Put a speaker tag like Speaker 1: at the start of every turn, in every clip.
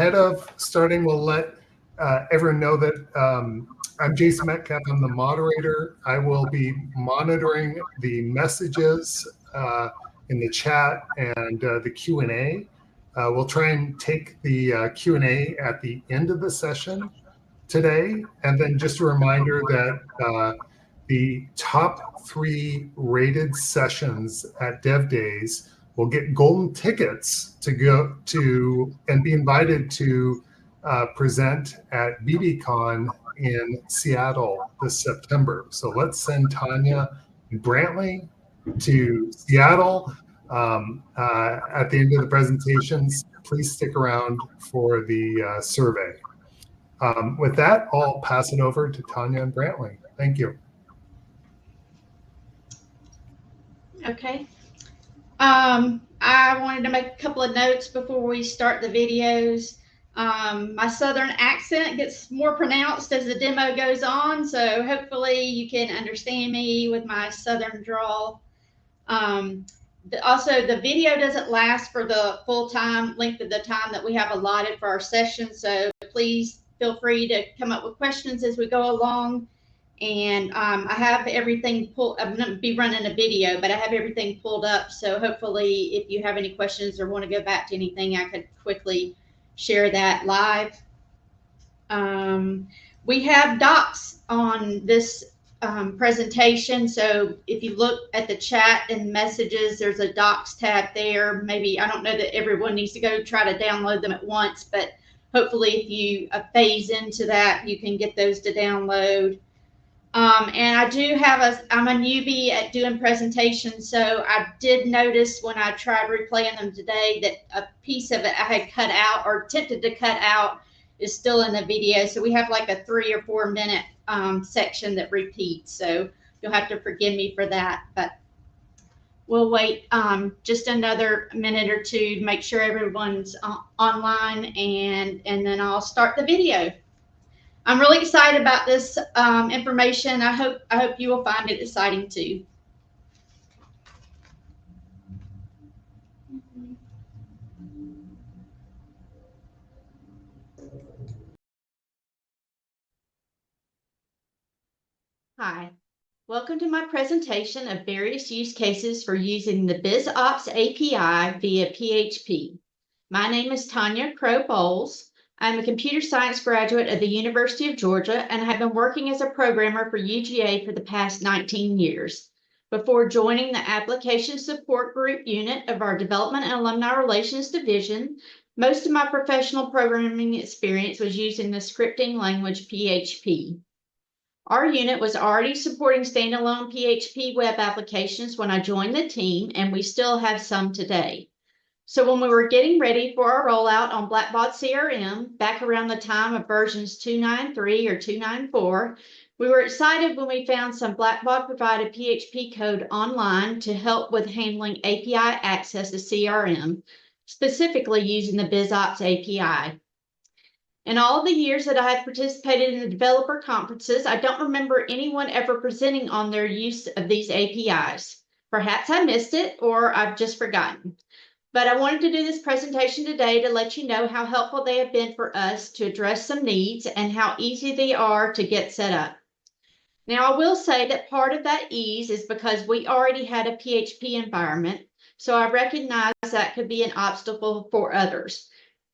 Speaker 1: ahead of starting, we'll let everyone know that I'm Jason Metcalfe. I'm the moderator. I will be monitoring the messages in the chat and the Q&A. We'll try and take the Q&A at the end of the session today. And then just a reminder that the top 3 rated sessions at Dev Days will get golden tickets to go to and be invited to present at BBCon in Seattle this September. So let's send Tanya and Brantley to Seattle at the end of the presentations. Please stick around for the survey. With that, I'll pass it over to Tanya and Brantley. Thank you.
Speaker 2: Okay. I wanted to make a couple of notes before we start the videos. My Southern accent gets more pronounced as the demo goes on, so hopefully you can understand me with my Southern drawl. Also, the video doesn't last for the full length of the time that we have allotted for our session, so please feel free to come up with questions as we go along. And I have everything pulled. I'm going to be running a video, but I have everything pulled up. So hopefully if you have any questions or want to go back to anything, I could quickly share that live. We have docs on this presentation. So if you look at the chat and messages, there's a docs tab there. Maybe, I don't know that everyone needs to go try to download them at once, but hopefully if you phase into that, you can get those to download. And I do have I'm a newbie at doing presentations, so I did notice when I tried replaying them today that a piece of it I had cut out or attempted to cut out is still in the video. So we have like a 3 or 4 minute section that repeats. So you'll have to forgive me for that, but we'll wait just another minute or two to make sure everyone's online, and then I'll start the video. I'm really excited about this information. I hope you will find it exciting too. Hi, welcome to my presentation of various use cases for using the BizOps API via PHP. My name is Tanya Crowe. I'm a computer science graduate of the University of Georgia and have been working as a programmer for UGA for the past 19 years. Before joining the Application Support Group unit of our Development and Alumni Relations Division, most of my professional programming experience was using the scripting language PHP. Our unit was already supporting standalone PHP web applications when I joined the team, and we still have some today. So when we were getting ready for our rollout on Blackbaud CRM, back around the time of versions 2.9.3 or 2.9.4, we were excited when we found some Blackbaud provided PHP code online to help with handling API access to CRM, specifically using the BizOps API. In all of the years that I have participated in the developer conferences, I don't remember anyone ever presenting on their use of these APIs. Perhaps I missed it or I've just forgotten. But I wanted to do this presentation today to let you know how helpful they have been for us to address some needs and how easy they are to get set up. Now, I will say that part of that ease is because we already had a PHP environment, so I recognize that could be an obstacle for others.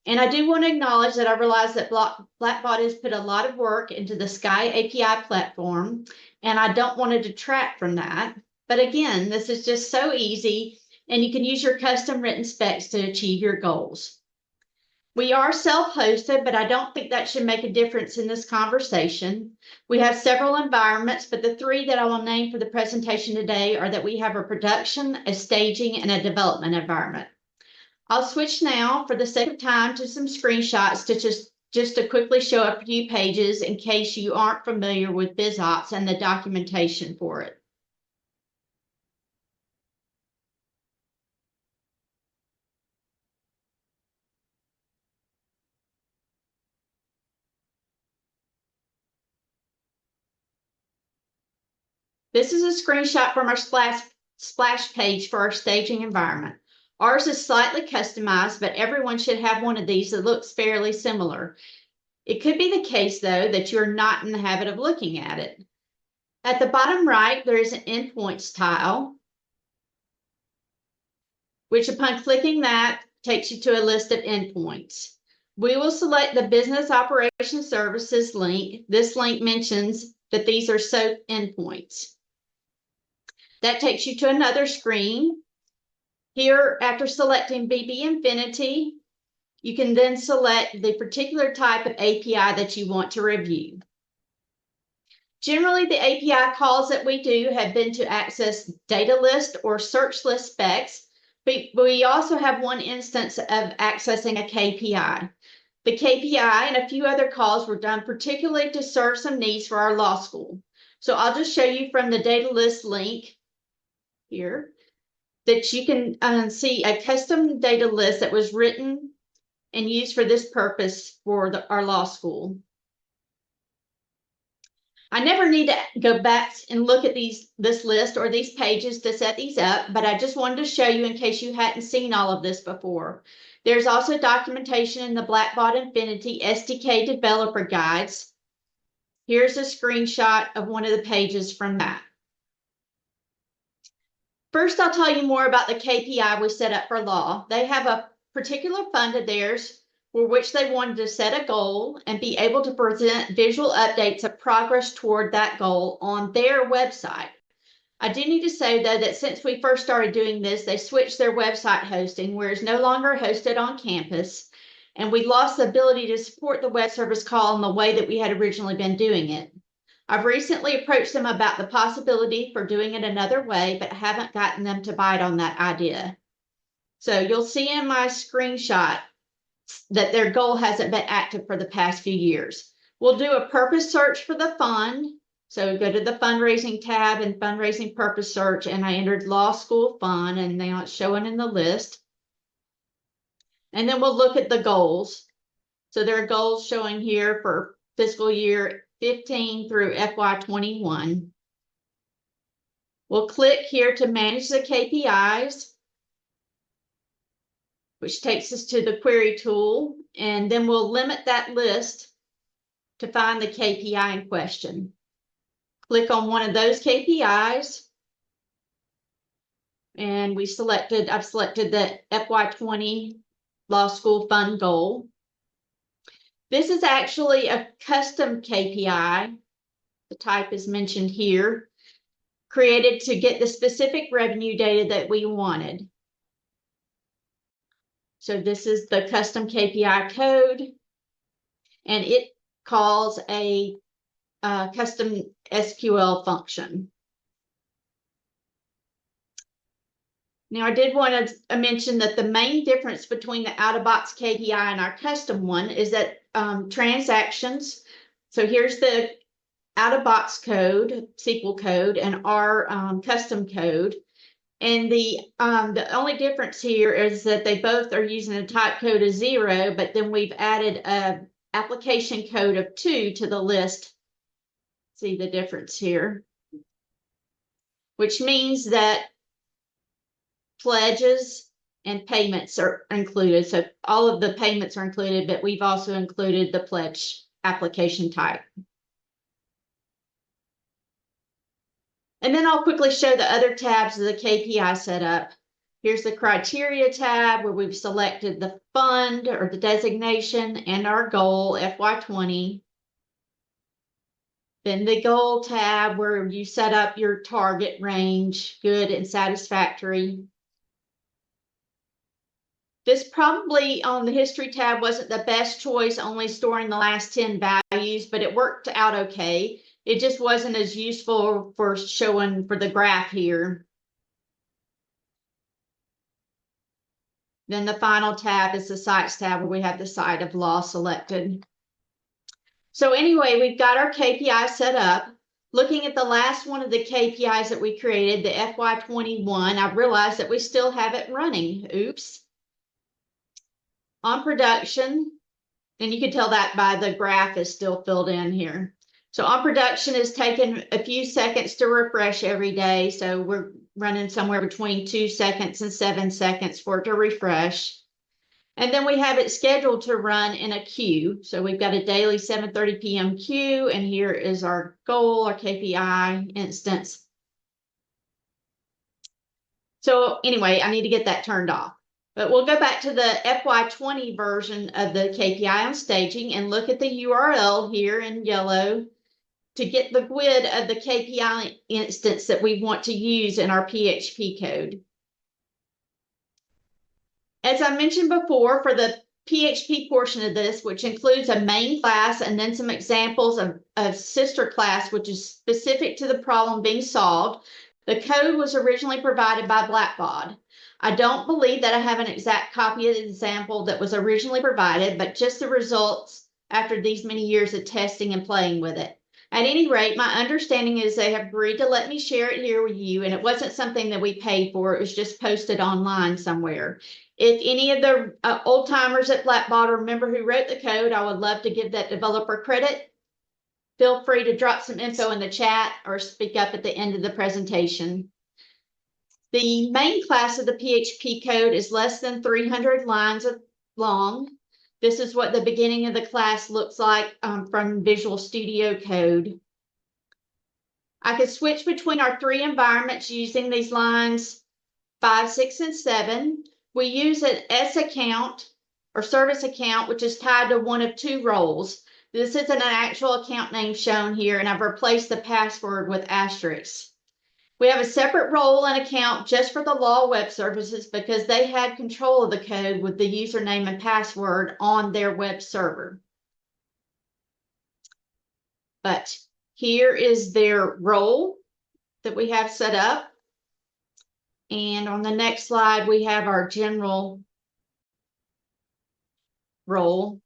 Speaker 2: And I do want to acknowledge that I realize that Blackbaud has put a lot of work into the Sky API platform, and I don't want to detract from that. But again, this is just so easy, and you can use your custom written specs to achieve your goals. We are self-hosted, but I don't think that should make a difference in this conversation. We have several environments, but the 3 that I will name for the presentation today are that we have a production, a staging, and a development environment. I'll switch now, for the sake of time, to some screenshots to just to quickly show a few pages in case you aren't familiar with BizOps and the documentation for it. This is a screenshot from our splash page for our staging environment. Ours is slightly customized, but everyone should have one of these that looks fairly similar. It could be the case, though, that you're not in the habit of looking at it. At the bottom right, there is an endpoints tile, which upon clicking that takes you to a list of endpoints. We will select the Business Operations Services link. This link mentions that these are SOAP endpoints. That takes you to another screen. Here, after selecting BB Infinity, you can then select the particular type of API that you want to review. Generally, the API calls that we do have been to access datalist or searchlist specs, but we also have one instance of accessing a KPI. The KPI and a few other calls were done particularly to serve some needs for our law school. So I'll just show you from the datalist link here that you can see a custom data list that was written and used for this purpose for our law school. I never need to go back and look at this list or these pages to set these up, but I just wanted to show you in case you hadn't seen all of this before. There's also documentation in the Blackbaud Infinity SDK developer guides. Here's a screenshot of one of the pages from that. First, I'll tell you more about the KPI we set up for law. They have a particular fund of theirs for which they wanted to set a goal and be able to present visual updates of progress toward that goal on their website. I do need to say, though, that since we first started doing this, they switched their website hosting, where it's no longer hosted on campus, and we lost the ability to support the web service call in the way that we had originally been doing it. I've recently approached them about the possibility for doing it another way, but haven't gotten them to bite on that idea. So you'll see in my screenshot that their goal hasn't been active for the past few years. We'll do a purpose search for the fund. So go to the fundraising tab and fundraising purpose search, and I entered law school fund, and now it's showing in the list. And then we'll look at the goals. So there are goals showing here for fiscal year 15 through FY21. We'll click here to manage the KPIs, which takes us to the query tool, and then we'll limit that list to find the KPI in question. Click on one of those KPIs, and I've selected the FY20 Law School Fund goal. This is actually a custom KPI. The type is mentioned here, created to get the specific revenue data that we wanted. So this is the custom KPI code, and it calls a custom SQL function. Now, I did want to mention that the main difference between the out-of-box KPI and our custom one is that transactions. So here's the out-of-box code, SQL code, and our custom code. And the only difference here is that they both are using a type code of 0, but then we've added an application code of 2 to the list. See the difference here, which means that pledges and payments are included. So all of the payments are included, but we've also included the pledge application type. And then I'll quickly show the other tabs of the KPI setup. Here's the criteria tab where we've selected the fund or the designation and our goal, FY20. Then the goal tab where you set up your target range, good and satisfactory. This probably on the history tab wasn't the best choice, only storing the last 10 values, but it worked out okay. It just wasn't as useful for showing for the graph here. Then the final tab is the sites tab where we have the site of law selected. So anyway, we've got our KPI set up. Looking at the last one of the KPIs that we created, the FY21, I realized that we still have it running. Oops. On production, and you can tell that by the graph is still filled in here. So on production is taking a few seconds to refresh every day. So running somewhere between 2 seconds and 7 seconds for it to refresh. And then we have it scheduled to run in a queue. So we've got a daily 7:30 p.m. queue, and here is our goal, our KPI instance. So anyway, I need to get that turned off. But we'll go back to the FY20 version of the KPI on staging and look at the URL here in yellow to get the GUID of the KPI instance that we want to use in our PHP code. As I mentioned before, for the PHP portion of this, which includes a main class and then some examples of sister class, which is specific to the problem being solved, the code was originally provided by Blackbaud. I don't believe that I have an exact copy of the example that was originally provided, but just the results after these many years of testing and playing with it. At any rate, my understanding is they have agreed to let me share it here with you, and it wasn't something that we paid for. It was just posted online somewhere. If any of the old timers at Blackbaud remember who wrote the code, I would love to give that developer credit. Feel free to drop some info in the chat or speak up at the end of the presentation. The main class of the PHP code is less than 300 lines long. This is what the beginning of the class looks like from Visual Studio Code. I could switch between our 3 environments using these lines 5, 6, and 7. We use an S account or service account, which is tied to one of 2 roles. This isn't an actual account name shown here, and I've replaced the password with asterisks. We have a separate role and account just for the law web services because they had control of the code with the username and password on their web server. But here is their role that we have set up. And on the next slide, we have our general role.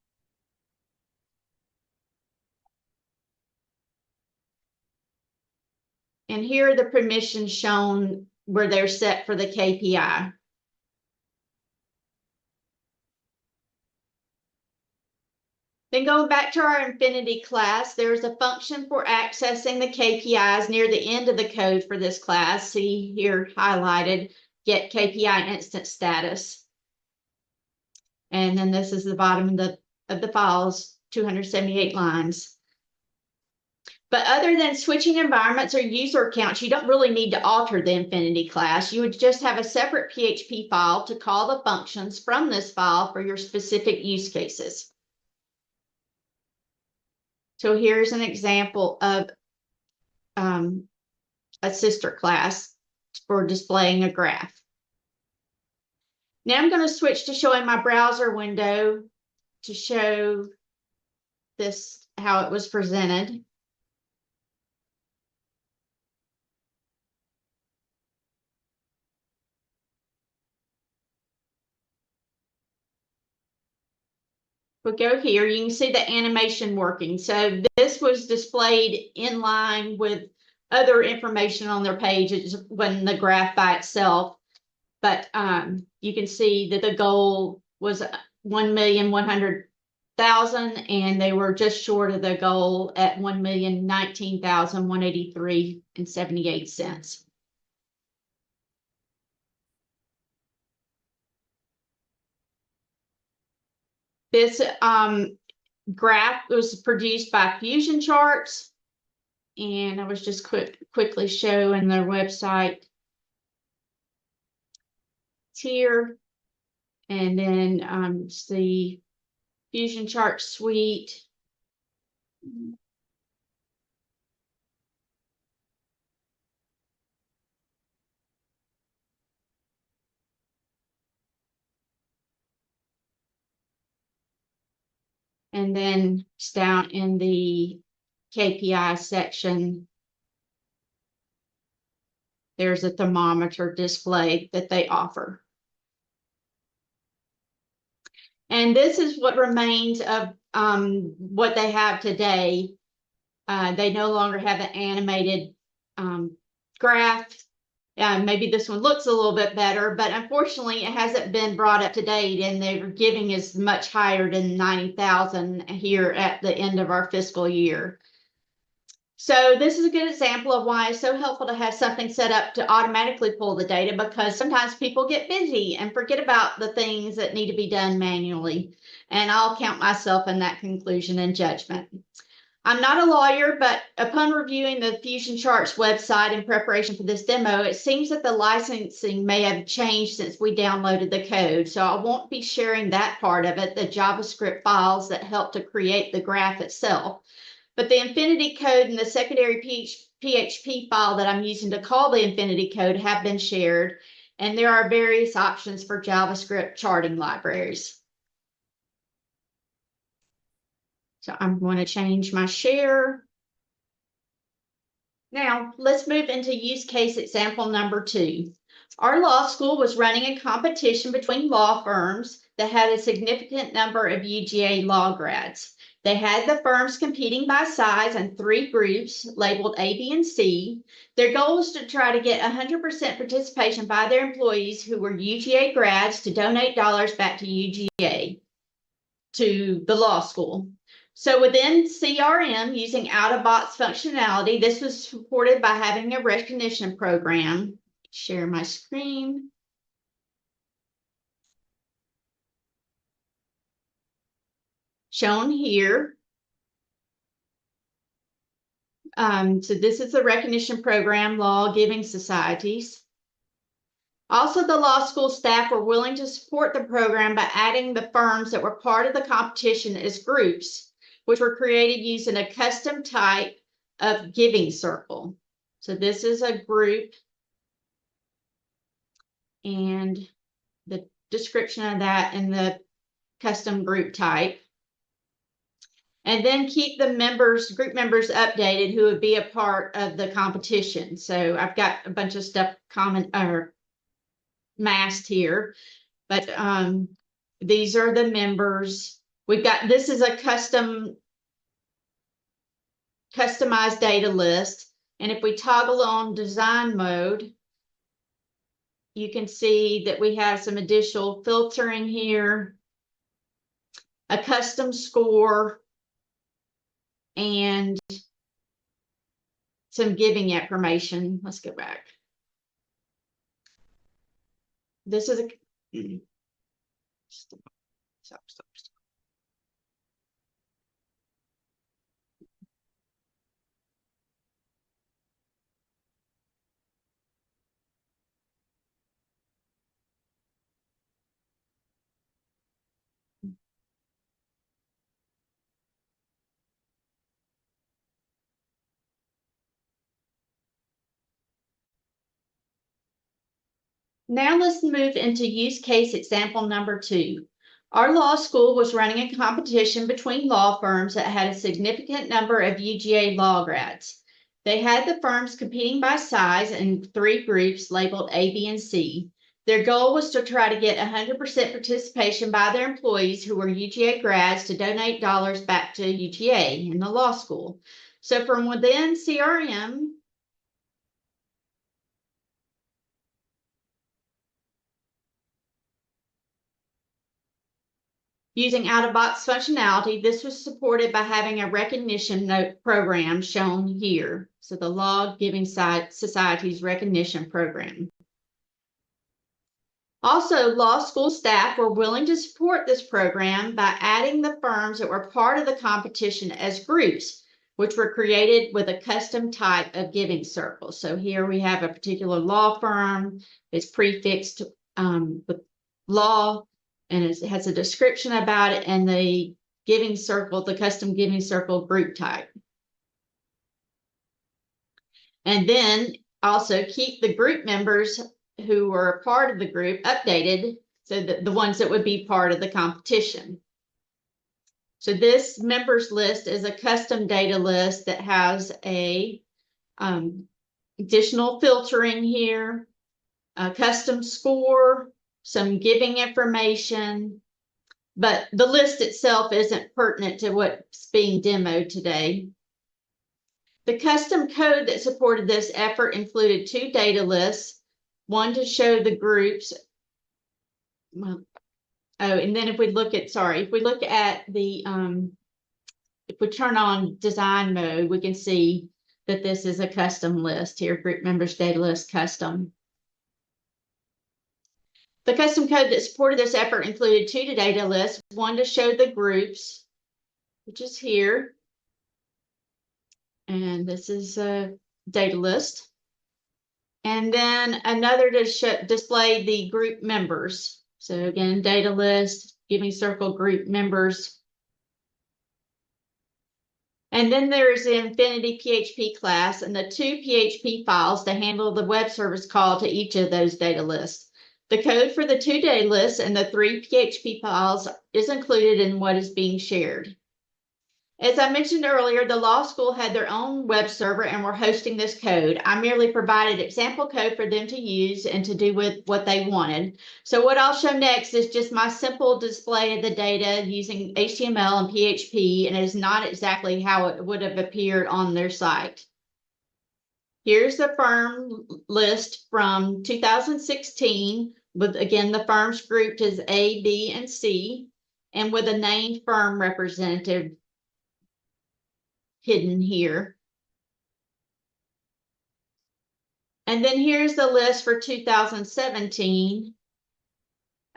Speaker 2: And here are the permissions shown where they're set for the KPI. Then going back to our Infinity class, there's a function for accessing the KPIs near the end of the code for this class. See here highlighted, get KPI instance status. And then this is the bottom of the files, 278 lines. But other than switching environments or user accounts, you don't really need to alter the Infinity class. You would just have a separate PHP file to call the functions from this file for your specific use cases. So here's an example of a sister class for displaying a graph. Now I'm going to switch to showing my browser window to show this, how it was presented. We'll go here, you can see the animation working. So this was displayed in line with other information on their page. It just wasn't the graph by itself, but you can see that the goal was 1,100,000 and they were just short of the goal at 1,019,183.78. This graph was produced by Fusion Charts, and I was just quickly showing their website here, and then the Fusion Chart suite. And then it's down in the KPI section, there's a thermometer display that they offer. And this is what remains of what they have today. They no longer have an animated graph. Maybe this one looks a little bit better, but unfortunately it hasn't been brought up to date, and their giving is much higher than 90,000 here at the end of our fiscal year. So this is a good example of why it's so helpful to have something set up to automatically pull the data, because sometimes people get busy and forget about the things that need to be done manually. And I'll count myself in that conclusion and judgment. I'm not a lawyer, but upon reviewing the Fusion Charts website in preparation for this demo, it seems that the licensing may have changed since we downloaded the code. So I won't be sharing that part of it, the JavaScript files that help to create the graph itself. But the Infinity code and the secondary PHP file that I'm using to call the Infinity code have been shared, and there are various options for JavaScript charting libraries. So I'm going to change my share. Now, let's move into use case example number 2. Our law school was running a competition between law firms that had a significant number of UGA law grads. They had the firms competing by size in 3 groups labeled A, B, and C. Their goal was to try to get 100% participation by their employees who were UGA grads to donate dollars back to UGA, to the law school. So within CRM, using out-of-box functionality, this was supported by having a recognition program. Share my screen. Shown here. So this is the recognition program, Law Giving Societies. Also, the law school staff were willing to support the program by adding the firms that were part of the competition as groups, which were created using a custom type of giving circle. So this is a group, and the description of that in the custom group type. And then keep the group members updated who would be a part of the competition. So I've got a bunch of stuff masked here, but these are the members. This is a customized data list. And if we toggle on design mode, you can see that we have some additional filtering here, a custom score, and some giving information. Let's go back. This is stop. Now let's move into use case example number 2. Our law school was running a competition between law firms that had a significant number of UGA law grads. They had the firms competing by size in 3 groups labeled A, B, and C. Their goal was to try to get 100% participation by their employees who were UGA grads to donate dollars back to UGA in the law school. So from within CRM, using out-of-box functionality, this was supported by having a recognition note program shown here. So the Law Giving Society's recognition program. Also, law school staff were willing to support this program by adding the firms that were part of the competition as groups, which were created with a custom type of giving circle. So here we have a particular law firm. It's prefixed with law, and it has a description about it and the giving circle, the custom giving circle group type. And then also keep the group members who were a part of the group updated, so that the ones that would be part of the competition. So this members list is a custom data list that has a additional filtering here, a custom score, some giving information, but the list itself isn't pertinent to what's being demoed today. The custom code that supported this effort included 2 data lists, one to show the groups. Well, and then if we look at the, if we turn on design mode, we can see that this is a custom list here, group members data list custom. The custom code that supported this effort included two data lists, one to show the groups, which is here. And this is a data list. And then another to display the group members. So again, data list, giving circle group members. And then there's the Infinity PHP class and the two PHP files to handle the web service call to each of those data lists. The code for the two data lists and the three PHP files is included in what is being shared. As I mentioned earlier, the law school had their own web server and were hosting this code. I merely provided example code for them to use and to do with what they wanted. So what I'll show next is just my simple display of the data using HTML and PHP, and it is not exactly how it would have appeared on their site. Here's the firm list from 2016 with, again, the firms grouped as A, B, and C, and with a named firm representative hidden here. And then here's the list for 2017,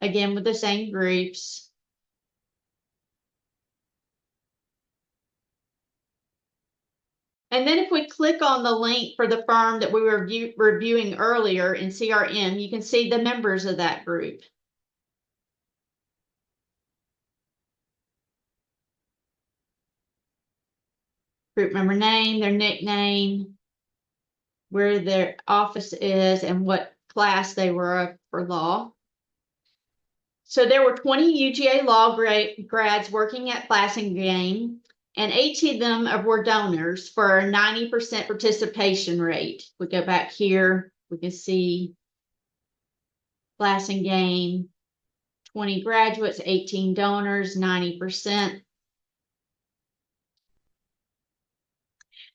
Speaker 2: again with the same groups. And then if we click on the link for the firm that we were reviewing earlier in CRM, you can see the members of that group. Group member name, their nickname, where their office is, and what class they were for law. So there were 20 UGA law grads working at Blackbaud, and 18 of them were donors for a 90% participation rate. We go back here, we can see Blackbaud, 20 graduates, 18 donors, 90%.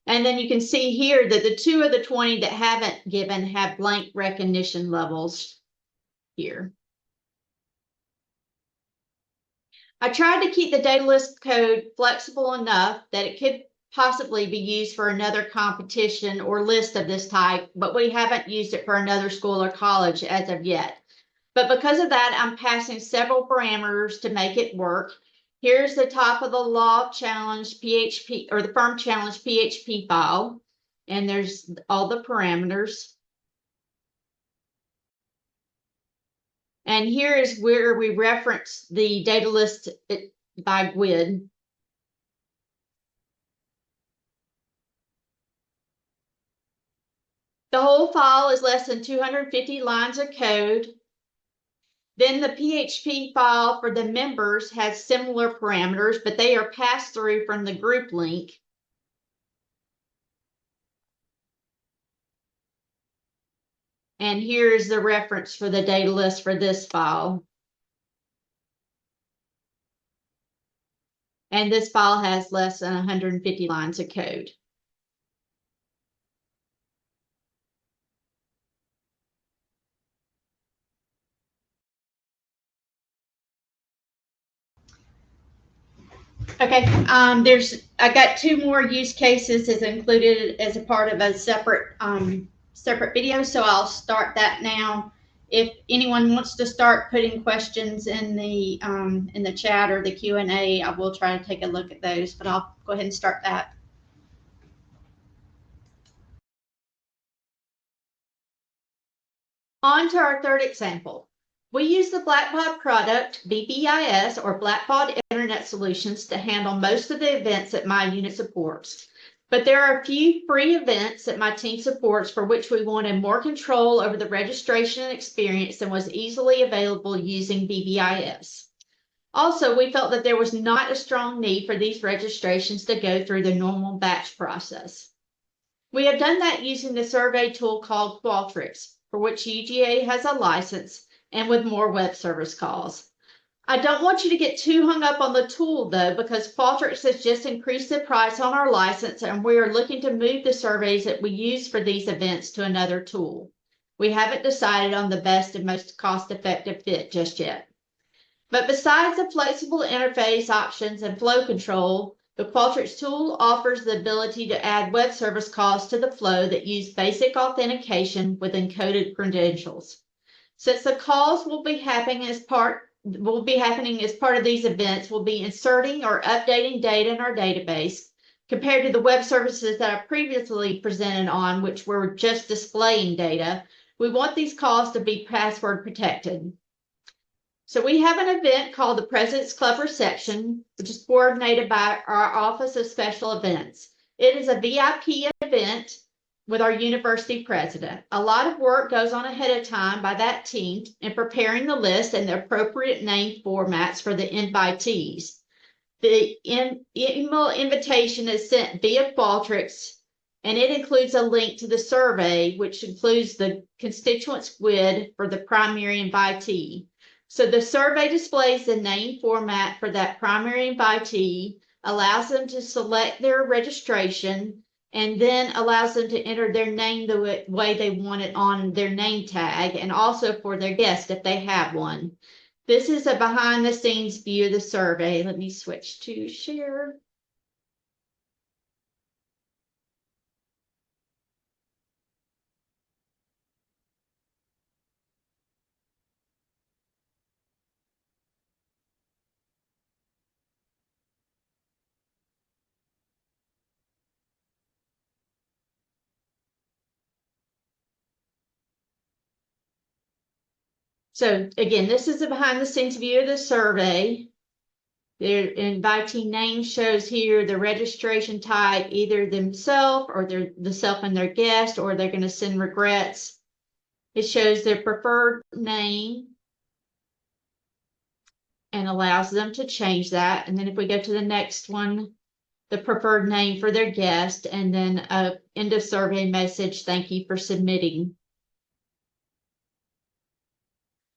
Speaker 2: And then you can see here that the 2 of the 20 that haven't given have blank recognition levels here. I tried to keep the data list code flexible enough that it could possibly be used for another competition or list of this type, but we haven't used it for another school or college as of yet. But because of that, I'm passing several parameters to make it work. Here's the top of the law challenge PHP, or the firm challenge PHP file, and there's all the parameters. And here is where we reference the data list by GUID. The whole file is less than 250 lines of code. Then the PHP file for the members has similar parameters, but they are passed through from the group link. And here's the reference for the data list for this file. And this file has less than 150 lines of code. Okay, I got 2 more use cases is included as a part of a separate video, so I'll start that now. If anyone wants to start putting questions in the chat or the Q&A, I will try to take a look at those, but I'll go ahead and start that. On to our third example. We use the Blackbaud product, BBIS, or Blackbaud Internet Solutions, to handle most of the events that my unit supports. But there are a few free events that my team supports for which we wanted more control over the registration and experience than was easily available using BBIS. Also, we felt that there was not a strong need for these registrations to go through the normal batch process. We have done that using the survey tool called Qualtrics, for which UGA has a license, and with more web service calls. I don't want you to get too hung up on the tool though, because Qualtrics has just increased the price on our license, and we are looking to move the surveys that we use for these events to another tool. We haven't decided on the best and most cost-effective fit just yet. But besides the flexible interface options and flow control, The Qualtrics tool offers the ability to add web service calls to the flow that use basic authentication with encoded credentials. Since the calls will be happening as part of these events, we'll be inserting or updating data in our database compared to the web services that I previously presented on, which were just displaying data. We want these calls to be password protected. So we have an event called the President's Club Reception, which is coordinated by our Office of Special Events. It is a VIP event with our university president. A lot of work goes on ahead of time by that team in preparing the list and the appropriate name formats for the invitees. The email invitation is sent via Qualtrics, and it includes a link to the survey, which includes the constituents grid for the primary invitee. So the survey displays the name format for that primary invitee, allows them to select their registration, and then allows them to enter their name the way they want it on their name tag, and also for their guest if they have one. This is a behind the scenes view of the survey. Let me switch to share. So again, this is a behind the scenes view of the survey. Their invitee name shows here the registration type, either themselves or the self and their guest, or they're going to send regrets. It shows their preferred name and allows them to change that. And then if we go to the next one, the preferred name for their guest, and then a end of survey message, thank you for submitting.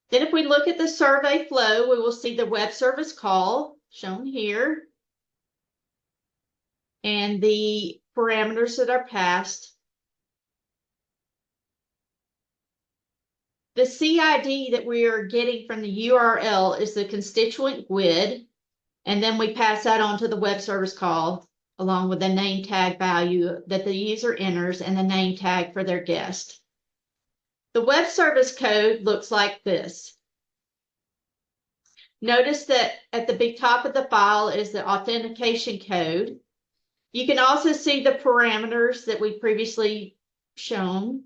Speaker 2: Then if we look at the survey flow, we will see the web service call shown here and the parameters that are passed. The CID that we are getting from the URL is the constituent GUID, and then we pass that on to the web service call along with the name tag value that the user enters and the name tag for their guest. The web service code looks like this. Notice that at the big top of the file is the authentication code. You can also see the parameters that we previously shown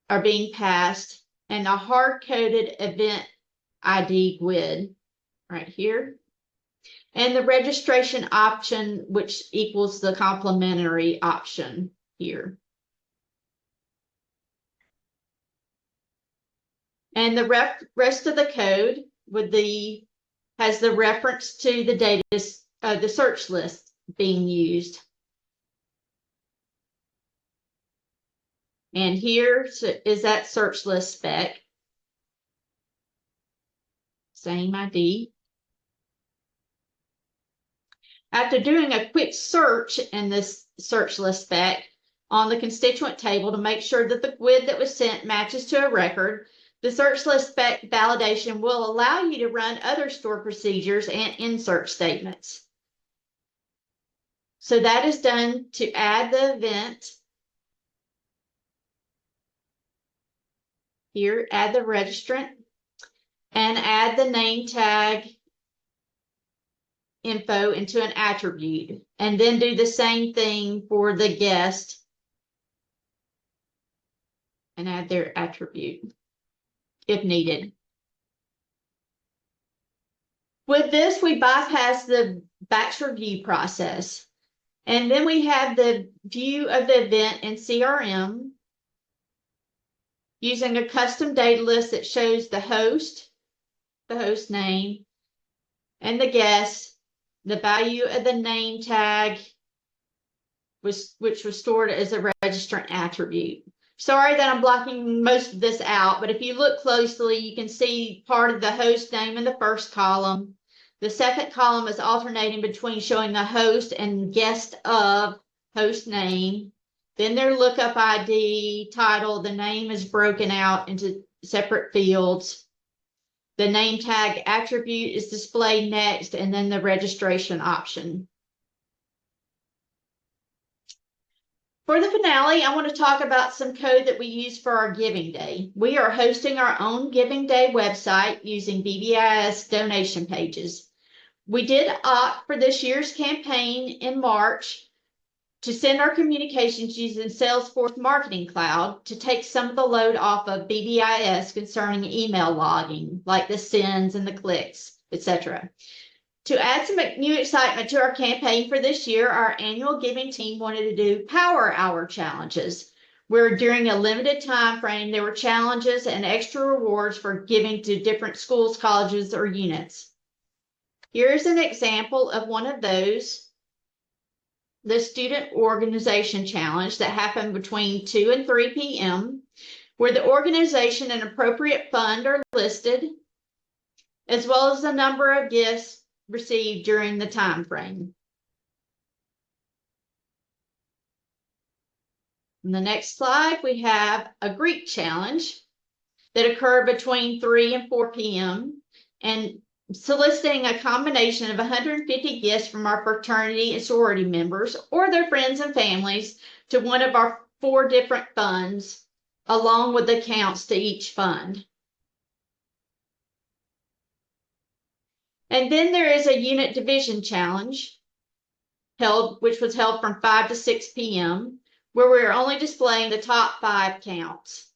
Speaker 2: are being passed, and a hard-coded event ID GUID right here, and the registration option, which equals the complementary option here. And the rest of the code has the reference to the data, the search list being used. And here is that search list spec. Same ID. After doing a quick search in this search list spec on the constituent table to make sure that the GUID that was sent matches to a record, the search list spec validation will allow you to run other stored procedures and insert statements. So that is done to add the event. Here, add the registrant and add the name tag info into an attribute, and then do the same thing for the guest and add their attribute if needed. With this, we bypass the batch review process, and then we have the view of the event in CRM using a custom data list that shows the host name, and the guest, the value of the name tag, which was stored as a registrant attribute. Sorry that I'm blocking most of this out, but if you look closely, you can see part of the host name in the first column. The second column is alternating between showing the host and guest of host name. Then their lookup ID, title, the name is broken out into separate fields. The name tag attribute is displayed next, and then the registration option. For the finale, I want to talk about some code that we use for our Giving Day. We are hosting our own Giving Day website using BBIS donation pages. We did opt for this year's campaign in March to send our communications using Salesforce Marketing Cloud to take some of the load off of BBIS concerning email logging, like the sends and the clicks, etc. To add some new excitement to our campaign for this year, our annual giving team wanted to do Power Hour challenges, where during a limited time frame, there were challenges and extra rewards for giving to different schools, colleges, or units. Here's an example of one of those, the Student Organization Challenge that happened between 2 and 3 p.m., where the organization and appropriate fund are listed, as well as the number of gifts received during the time frame. In the next slide, we have a Greek challenge that occurred between 3 and 4 p.m. and soliciting a combination of 150 gifts from our fraternity and sorority members or their friends and families to one of our 4 different funds, along with accounts to each fund. And then there is a unit division challenge which was held from 5 to 6 p.m., where we are only displaying the top 5 counts.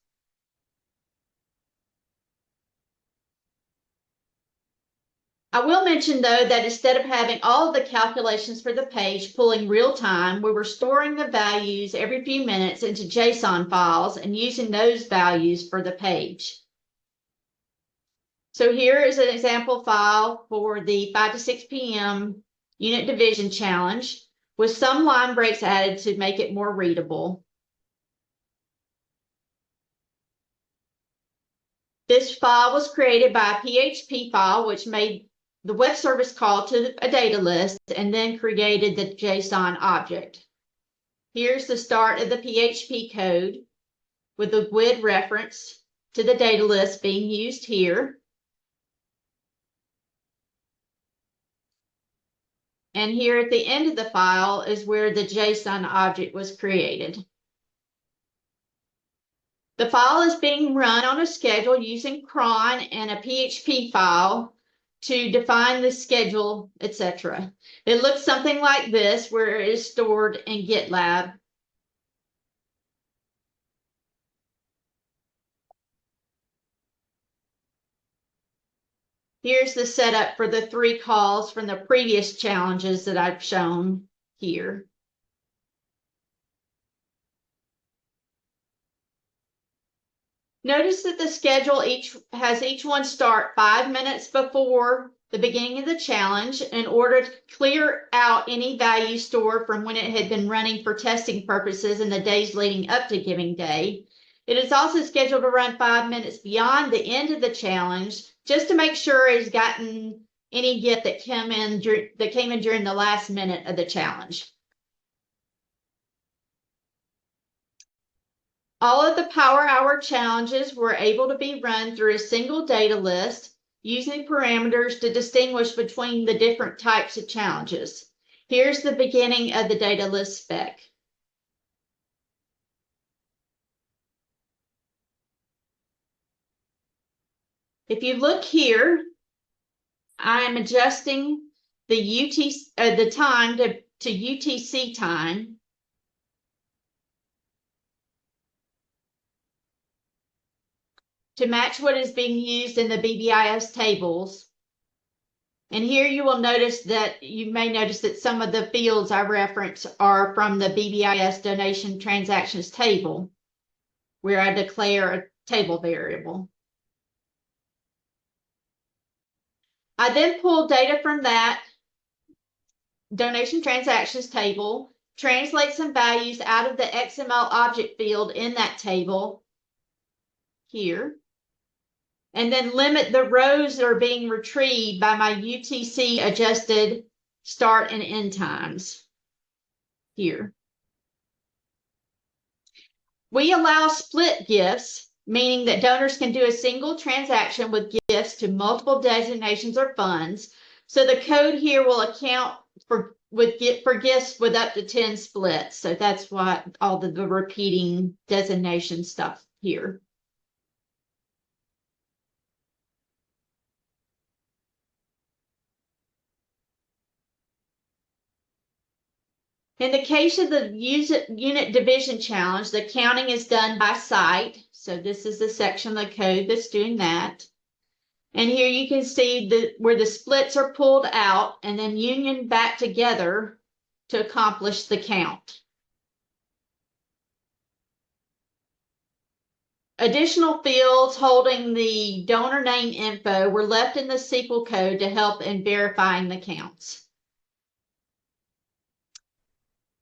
Speaker 2: I will mention, though, that instead of having all of the calculations for the page pulling real time, we were storing the values every few minutes into JSON files and using those values for the page. So here is an example file for the 5 to 6 p.m. unit division challenge with some line breaks added to make it more readable. This file was created by a PHP file, which made the web service call to a data list and then created the JSON object. Here's the start of the PHP code with the GUID reference to the data list being used here. And here at the end of the file is where the JSON object was created. The file is being run on a schedule using cron and a PHP file to define the schedule, etc. It looks something like this, where it is stored in GitLab. Here's the setup for the 3 calls from the previous challenges that I've shown here. Notice that the schedule has each one start 5 minutes before the beginning of the challenge in order to clear out any value stored from when it had been running for testing purposes in the days leading up to Giving Day. It is also scheduled to run 5 minutes beyond the end of the challenge, just to make sure it's gotten any gift that came in during the last minute of the challenge. All of the Power Hour challenges were able to be run through a single data list using parameters to distinguish between the different types of challenges. Here's the beginning of the data list spec. If you look here, I am adjusting the time to UTC time. To match what is being used in the BBIS tables. And here you will notice that you may notice that some of the fields I reference are from the BBIS donation transactions table, where I declare a table variable. I then pull data from that donation transactions table, translate some values out of the XML object field in that table here, and then limit the rows that are being retrieved by my UTC adjusted start and end times here. We allow split gifts, meaning that donors can do a single transaction with gifts to multiple designations or funds. So the code here will account for gifts with up to 10 splits. So that's why all the repeating designation stuff here. In the case of the unit division challenge, the counting is done by site. So this is the section of the code that's doing that. And here you can see where the splits are pulled out and then union back together to accomplish the count. Additional fields holding the donor name info were left in the SQL code to help in verifying the counts.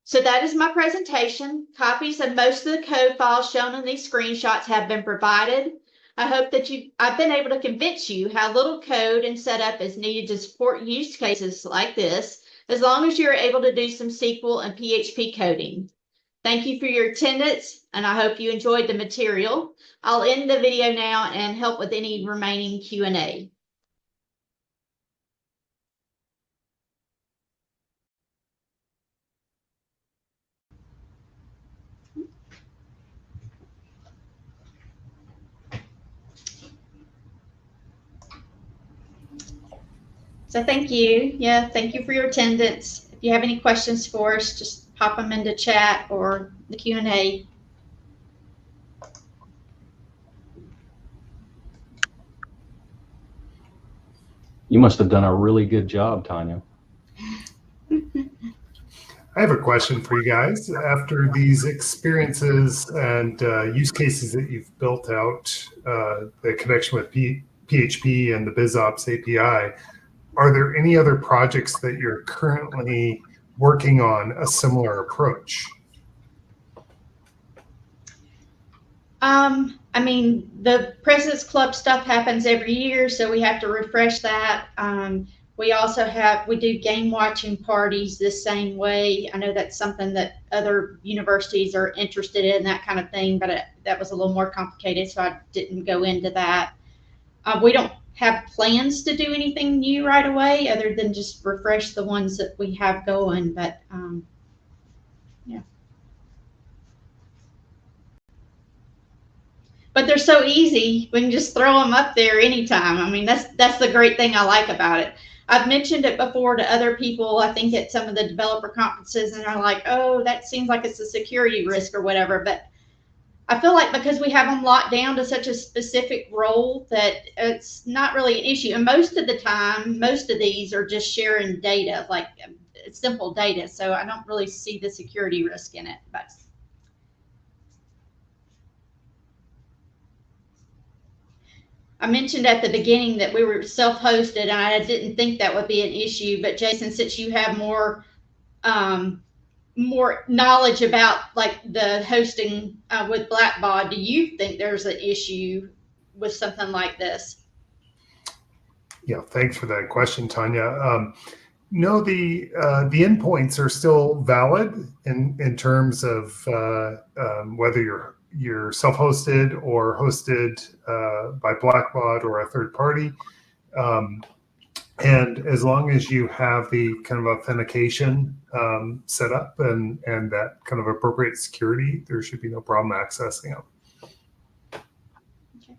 Speaker 2: So that is my presentation. Copies of most of the code files shown in these screenshots have been provided. I hope that I've been able to convince you how little code and setup is needed to support use cases like this, as long as you're able to do some SQL and PHP coding. Thank you for your attendance, and I hope you enjoyed the material. I'll end the video now and help with any remaining Q&A. So thank you. Yeah, thank you for your attendance. If you have any questions for us, just pop them into chat or the Q&A.
Speaker 3: You must have done a really good job, Tanya.
Speaker 1: I have a question for you guys. After these experiences and use cases that you've built out, the connection with PHP and the BizOps API, are there any other projects that you're currently working on a similar approach?
Speaker 2: I mean, the President's Club stuff happens every year, so we have to refresh that. We also we do game watching parties the same way. I know that's something that other universities are interested in, that kind of thing, but that was a little more complicated, so I didn't go into that. We don't have plans to do anything new right away other than just refresh the ones that we have going, but yeah. But they're so easy. We can just throw them up there anytime. I mean, that's the great thing I like about it. I've mentioned it before to other people, I think at some of the developer conferences, and they're like, oh, that seems like it's a security risk or whatever. But I feel like because we have them locked down to such a specific role that it's not really an issue. And most of the time, most of these are just sharing data, like simple data. So I don't really see the security risk in it. But I mentioned at the beginning that we were self-hosted, and I didn't think that would be an issue. But Jason, since you have more knowledge about like the hosting with Blackbaud, do you think there's an issue with something like this?
Speaker 1: Yeah, thanks for that question, Tanya. No, the endpoints are still valid in terms of whether you're self-hosted or hosted by Blackbaud or a third party. And as long as you have the kind of authentication set up and that kind of appropriate security, there should be no problem accessing them.
Speaker 2: Okay.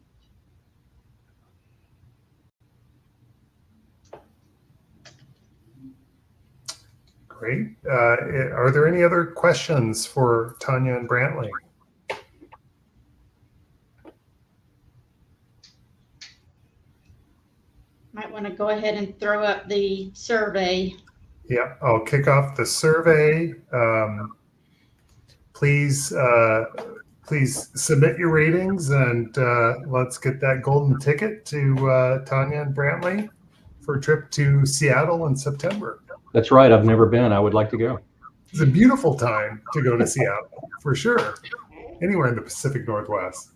Speaker 1: Great. Are there any other questions for Tanya and Brantley?
Speaker 2: Might want to go ahead and throw up the survey.
Speaker 1: Yeah, I'll kick off the survey. Please submit your ratings, and let's get that golden ticket to Tanya and Brantley for a trip to Seattle in September.
Speaker 3: That's right. I've never been. I would like to go.
Speaker 1: It's a beautiful time to go to Seattle, for sure. Anywhere in the Pacific Northwest.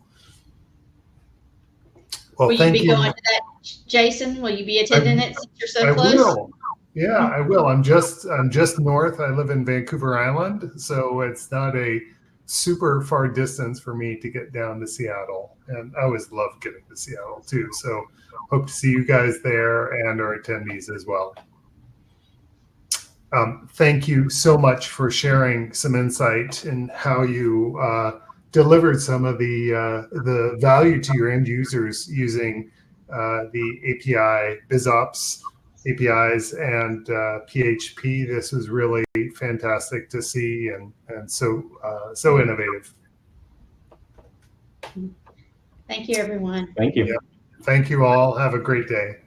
Speaker 1: Well,
Speaker 2: will you be going to that, Jason? Will you be attending it since you're so close?
Speaker 1: I will. Yeah, I will. I'm just north. I live in Vancouver Island, so it's not a super far distance for me to get down to Seattle. And I always love getting to Seattle too. So hope to see you guys there and our attendees as well. Thank you so much for sharing some insight in how you delivered some of the value to your end users using the API, BizOps APIs, and PHP. This was really fantastic to see, and so innovative.
Speaker 2: Thank you, everyone.
Speaker 3: Thank you.
Speaker 1: Yeah. Thank you all. Have a great day.